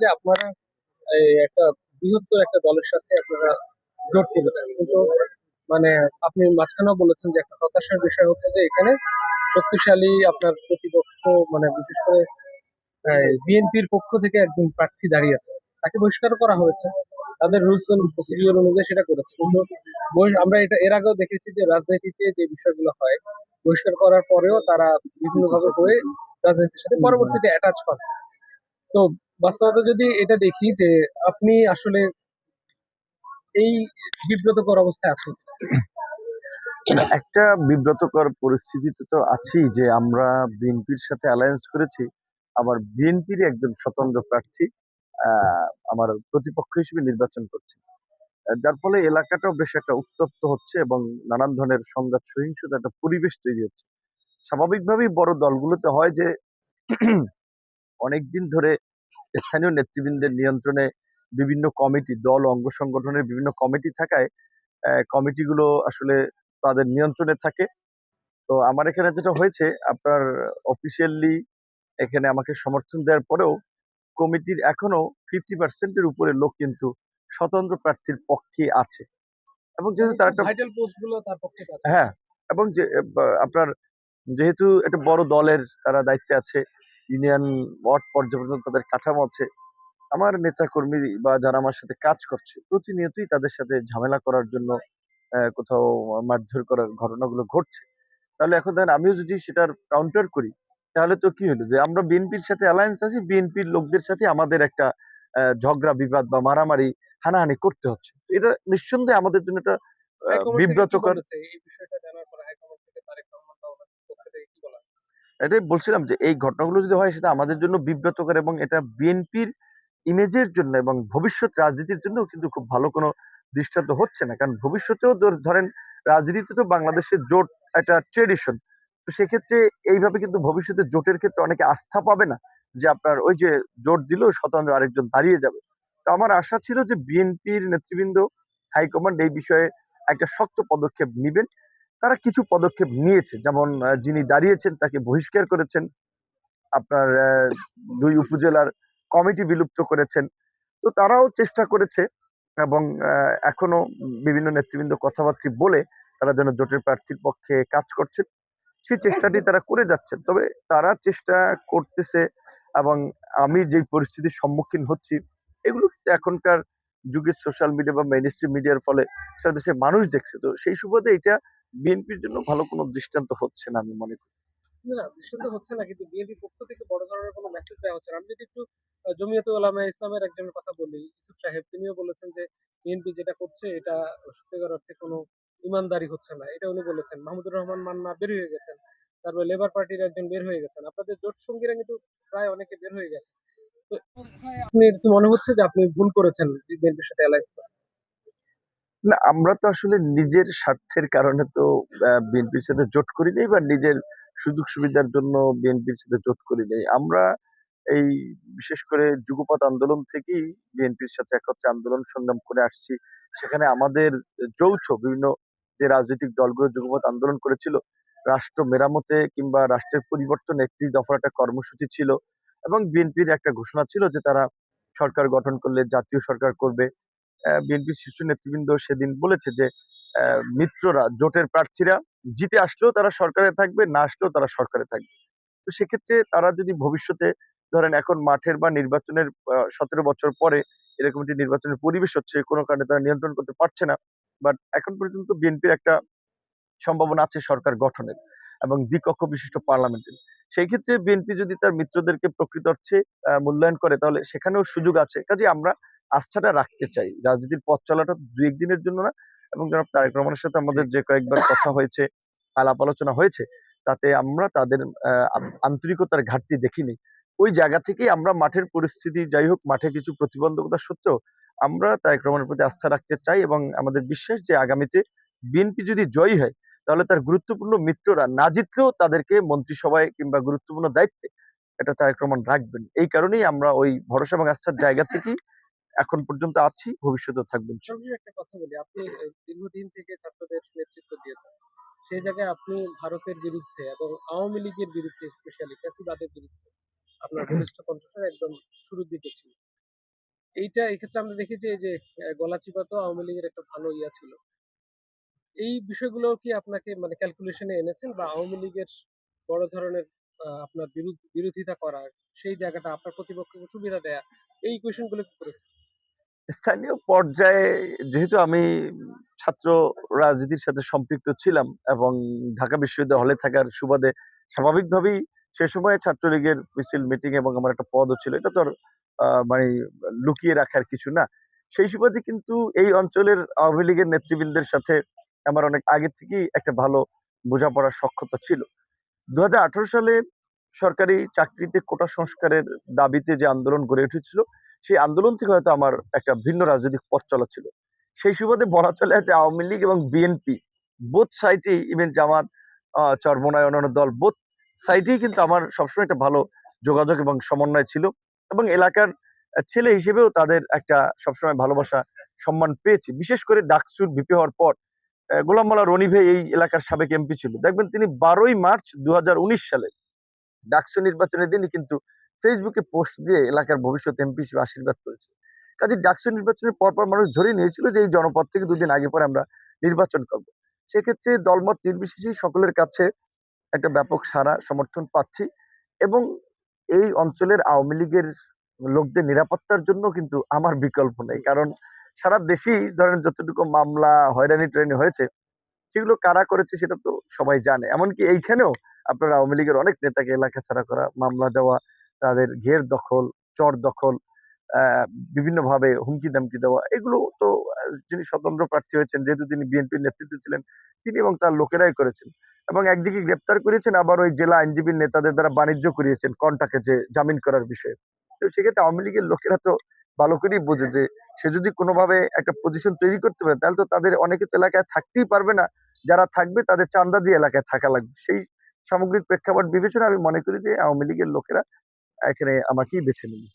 যে আপনারা একটা বৃহত্তর একটা দলের সাথে আপনারা জোট করেছেন, কিন্তু মানে আপনি মাঝখানেও বলেছেন যে একটা হতাশার বিষয় হচ্ছে যে এখানে শক্তিশালী আপনার প্রতিপক্ষ, মানে বিশেষ করে বিএনপির পক্ষ থেকে একজন প্রার্থী দাঁড়িয়ে আছে, তাকে বহিষ্কার করা হয়েছে। তাদের রুলস এন্ড প্রসিডিওর অনুযায়ী সেটা করেছে, কিন্তু আমরা এটা এর আগেও দেখেছি যে রাজনীতিতে যে বিষয়গুলো হয়, বহিষ্কার করার পরেও তারা বিভিন্নভাবে হয়ে রাজনীতির সাথে পরবর্তীতে অ্যাটাচ করে। তো বাস্তবতা যদি এটা দেখি যে আপনি আসলে এই বিব্রতকর অবস্থায় আছেন। না, একটা বিব্রতকর পরিস্থিতিতে তো আছি যে আমরা বিএনপির সাথে অ্যালায়েন্স করেছি, আবার বিএনপির একজন স্বতন্ত্র প্রার্থী আমার প্রতিপক্ষ হিসেবে নির্বাচন করছে। যার ফলে এলাকাটাও বেশ একটা উত্তপ্ত হচ্ছে এবং নানান ধরনের সংঘাত সহিংসতা একটা পরিবেশ তৈরি হচ্ছে। স্বাভাবিকভাবেই বড় দলগুলোতে হয় যে অনেকদিন ধরে স্থানীয় নেতৃবৃন্দের নিয়ন্ত্রণে বিভিন্ন কমিটি, দল, অঙ্গ সংগঠনের বিভিন্ন কমিটি থাকায় কমিটিগুলো আসলে তাদের নিয়ন্ত্রণে থাকে। তো আমার এখানে যেটা হয়েছে, আপনার অফিসিয়ালি এখানে আমাকে সমর্থন দেওয়ার পরেও কমিটির এখনো 50% উপরে লোক কিন্তু স্বতন্ত্র প্রার্থীর পক্ষে আছে। এবং যেহেতু মানে তার খুব একটা, ভাইটাল পোস্ট গুলো তার পক্ষে আছে। হ্যাঁ, এবং যে আপনার যেহেতু একটা বড় দলের তারা দায়িত্বে আছে, ইউনিয়ন ওয়ার্ড পর্যায়ে পর্যন্ত তাদের কাঠামো আছে। আমার নেতা কর্মী বা যারা আমার সাথে কাজ করছে প্রতিনিয়তই তাদের সাথে ঝামেলা করার জন্য কোথাও মারধর করার ঘটনাগুলো ঘটছে। তাহলে এখন দেখেন আমিও যদি সেটার কাউন্টার করি, তাহলে তো কি হলো যে আমরা বিএনপির সাথে অ্যালায়েন্স আছি, বিএনপির লোকদের সাথে আমাদের একটা ঝগড়া বিবাদ বা মারামারি হানাহানি করতে হচ্ছে। এটা নিঃসন্দেহে আমাদের জন্য একটা হাইকমান্ড থেকে কি বিব্রতকর। বলেছে এই বিষয়টা জানার পরে? হাইকমান্ড থেকে তারেক রহমান বা ওনার পক্ষ থেকে কি বলা হয়েছে? এটাই বলছিলাম যে এই ঘটনাগুলো যদি হয় সেটা আমাদের জন্য বিব্রতকর এবং এটা বিএনপির ইমেজের জন্য এবং ভবিষ্যৎ রাজনীতির জন্য কিন্তু খুব ভালো কোনো দৃষ্টান্ত হচ্ছে না। কারণ ভবিষ্যতেও ধরেন রাজনীতিতে তো বাংলাদেশের জোট একটা ট্রেডিশন। তো সেক্ষেত্রে এইভাবে কিন্তু ভবিষ্যতে জোটের ক্ষেত্রে অনেকে আস্থা পাবে না যে আপনার ওই যে জোট দিল স্বতন্ত্র আরেকজন দাঁড়িয়ে যাবে। তো আমার আশা ছিল যে বিএনপির নেতৃবৃন্দ, হাইকমান্ড এই বিষয়ে একটা শক্ত পদক্ষেপ নিবেন। তারা কিছু পদক্ষেপ নিয়েছে, যেমন যিনি দাঁড়িয়েছেন তাকে বহিষ্কার করেছেন, আপনার ২ উপজেলার কমিটি বিলুপ্ত করেছেন। তো তারাও চেষ্টা করেছে এবং এখনো বিভিন্ন নেতৃবৃন্দ কথাবার্তা বলে তারা যেন জোটের প্রার্থীর পক্ষে কাজ করছেন। সেই চেষ্টাটি তারা করে যাচ্ছেন। তবে তারা চেষ্টা করতেছে এবং আমি যেই পরিস্থিতির সম্মুখীন হচ্ছি, এগুলো কিন্তু এখনকার যুগের সোশ্যাল মিডিয়া বা মেইনস্ট্রিম মিডিয়ার ফলে সারা দেশের মানুষ দেখছে। তো সেই সুবাদে এটা বিএনপির জন্য ভালো কোনো দৃষ্টান্ত হচ্ছে না আমি মনে করি। না, দৃশ্যত হচ্ছে না, কিন্তু বিএনপির পক্ষ থেকে বড় ধরনের কোনো মেসেজ দেওয়া হচ্ছে না। আমি যদি একটু জমিয়তে উলামায়ে ইসলামের একজনের কথা বলি, ইউসুফ সাহেব, তিনিও বলেছেন যে বিএনপি যেটা করছে এটা সত্যিকার অর্থে কোনো ইমানদারি হচ্ছে না, এটা উনি বলেছেন। মাহমুদুর রহমান মান্না বের হয়ে গেছেন, তারপরে লেবার পার্টির একজন বের হয়ে গেছেন, আপনাদের জোট সঙ্গীরা কিন্তু প্রায় অনেকে বের হয়ে গেছে। তো আপনি কি মনে হচ্ছে যে আপনি ভুল করেছেন বিএনপির সাথে অ্যালায়েন্স করে? না, আমরা তো আসলে নিজের স্বার্থের কারণে তো বিএনপির সাথে জোট করি নাই বা নিজের সুযোগ সুবিধার জন্য বিএনপির সাথে জোট করি নাই। আমরা এই বিশেষ করে যুগপৎ আন্দোলন থেকেই বিএনপির সাথে একত্রে আন্দোলন সংগ্রাম করে আসছি। সেখানে আমাদের যৌথ বিভিন্ন যে রাজনৈতিক দলগুলো যুগপৎ আন্দোলন করেছিল, রাষ্ট্র মেরামতে কিংবা রাষ্ট্রের পরিবর্তনে একটি দফার একটা কর্মসূচি ছিল এবং বিএনপির একটা ঘোষণা ছিল যে তারা সরকার গঠন করলে জাতীয় সরকার করবে। বিএনপির শীর্ষ নেতৃবৃন্দ সেদিন বলেছে যে মিত্ররা, জোটের প্রার্থীরা জিতে আসলেও তারা সরকারে থাকবে, না আসলেও তারা সরকারে থাকবে। তো সেক্ষেত্রে তারা যদি ভবিষ্যতে ধরেন এখন মাঠের বা নির্বাচনের ১৭ বছর পরে এরকম একটি নির্বাচনের পরিবেশ হচ্ছে, কোনো কারণে তারা নিয়ন্ত্রণ করতে পারছে না, বাট এখন পর্যন্ত বিএনপির একটা সম্ভাবনা আছে সরকার গঠনের এবং দ্বিকক্ষ বিশিষ্ট পার্লামেন্টের। সেই ক্ষেত্রে বিএনপি যদি তার মিত্রদেরকে প্রকৃত অর্থে মূল্যায়ন করে তাহলে সেখানেও সুযোগ আছে। কাজে আমরা আস্থাটা রাখতে চাই। রাজনীতির পথ চলাটা ২-১ দিনের জন্য না। এবং জনাব তারেক রহমানের সাথে আমাদের যে কয়েকবার কথা হয়েছে, আলাপ আলোচনা হয়েছে, তাতে আমরা তাদের আন্তরিকতার ঘাটতি দেখিনি। ওই জায়গা থেকেই আমরা মাঠের পরিস্থিতি যাই হোক, মাঠে কিছু প্রতিবন্ধকতা সত্ত্বেও আমরা তারেক রহমানের প্রতি আস্থা রাখতে চাই এবং আমাদের বিশ্বাস যে আগামীতে বিএনপি যদি জয়ী হয় তাহলে তার গুরুত্বপূর্ণ মিত্ররা না জিতলেও তাদেরকে মন্ত্রিসভায় কিংবা গুরুত্বপূর্ণ দায়িত্বে এটা তারেক রহমান রাখবেন। এই কারণেই আমরা ওই ভরসা এবং আস্থার জায়গা থেকেই এখন পর্যন্ত আছি, ভবিষ্যতেও থাকবেন। সর্বশেষ একটা কথা বলি, আপনি দীর্ঘদিন থেকে ছাত্রদের নেতৃত্ব দিয়েছেন, সেই জায়গায় আপনি ভারতের বিরুদ্ধে এবং আওয়ামী লীগের বিরুদ্ধে, স্পেশালি ফ্যাসিবাদের বিরুদ্ধে আপনার বলিষ্ঠ কণ্ঠস্বর একদম শুরুর দিকে ছিল। এইটা এক্ষেত্রে আমরা দেখি যে এই যে গলাচিপা তো আওয়ামী লীগের একটা ভালো ইয়া ছিল। এই বিষয়গুলো কি আপনাকে মানে ক্যালকুলেশনে এনেছেন, বা আওয়ামী লীগের বড় ধরনের আপনার বিরোধিতা করা, সেই জায়গাটা আপনার প্রতিপক্ষকে সুবিধা দেয়া, এই কোয়েশন গুলো কি করেছেন? স্থানীয় পর্যায়ে যেহেতু আমি ছাত্র রাজনীতির সাথে সম্পৃক্ত ছিলাম এবং ঢাকা বিশ্ববিদ্যালয় হলে থাকার সুবাদে স্বাভাবিকভাবেই সে সময় ছাত্রলীগের মিছিল মিটিং এবং আমার একটা পদও ছিল, এটা তো আর মানে লুকিয়ে রাখার কিছু না। সেই সুবাদে কিন্তু এই অঞ্চলের আওয়ামী লীগের নেতৃবৃন্দের সাথে আমার অনেক আগে থেকেই একটা ভালো বোঝাপড়ার সখ্যতা ছিল। ২০১৮ সালে সরকারি চাকরিতে কোটা সংস্কারের দাবিতে যে আন্দোলন গড়ে উঠেছিল, সেই আন্দোলন থেকে হয়তো আমার একটা ভিন্ন রাজনৈতিক পথ চলা ছিল। সেই সুবাদে বলা চলে যে আওয়ামী লীগ এবং বিএনপি বোথ সাইডেই, ইভেন জামাত, চরমোনাই, অন্যান্য দল বোথ সাইডেই কিন্তু আমার সবসময় একটা ভালো যোগাযোগ এবং সমন্বয় ছিল, এবং এলাকার ছেলে হিসেবেও তাদের একটা সবসময় ভালোবাসা সম্মান পেয়েছি। বিশেষ করে ডাকসুর ভিপি হওয়ার পর গোলাম মোল্লা রনি ভাই এই এলাকার সাবেক এমপি ছিল, দেখবেন তিনি 12ই মার্চ 2019 সালে ডাকসু নির্বাচনের দিনই কিন্তু ফেসবুকে পোস্ট দিয়ে এলাকার ভবিষ্যৎ এমপি হিসেবে আশীর্বাদ করেছে। কাজে ডাকসু নির্বাচনের পরপর মানুষ ধরে নিয়েছিল যে এই জনপদ থেকে দুদিন আগে পরে আমরা নির্বাচন করব। সেক্ষেত্রে দলমত নির্বিশেষে সকলের কাছে একটা ব্যাপক সাড়া সমর্থন পাচ্ছি, এবং এই অঞ্চলের আওয়ামী লীগের লোকদের নিরাপত্তার জন্য কিন্তু আমার বিকল্প নেই। কারণ সারা দেশেই ধরেন যতটুকু মামলা হয়রানি ট্রেনি হয়েছে, সেগুলো কারা করেছে সেটা তো সবাই জানে। এমনকি এইখানেও আপনার আওয়ামী লীগের অনেক নেতাকে এলাকা ছাড়া করা, মামলা দেওয়া, তাদের ঘের দখল, চর দখল, বিভিন্নভাবে হুমকি-দামকি দেওয়া, এগুলো তো যিনি স্বতন্ত্র প্রার্থী হয়েছেন, যেহেতু তিনি বিএনপির নেতৃত্বে ছিলেন, তিনি এবং তার লোকেরাই করেছেন। এবং একদিকে গ্রেপ্তার করেছেন, আবার ওই জেলা আইনজীবীর নেতাদের দ্বারা বাণিজ্য করিয়েছেন কন্টাকে যে জামিন করার বিষয়ে। তো সেক্ষেত্রে আওয়ামী লীগের লোকেরা তো ভালো করেই বোঝে যে সে যদি কোনোভাবে একটা পজিশন তৈরি করতে পারে, তাহলে তো তাদের অনেকে তো এলাকায় থাকতেই পারবে না। যারা থাকবে তাদের চান্দা দিয়ে এলাকায় থাকা লাগবে। সেই সামগ্রিক প্রেক্ষাপট বিবেচনায় আমি মনে করি যে আওয়ামী লীগের লোকেরা এখানে আমাকেই বেছে নেবে।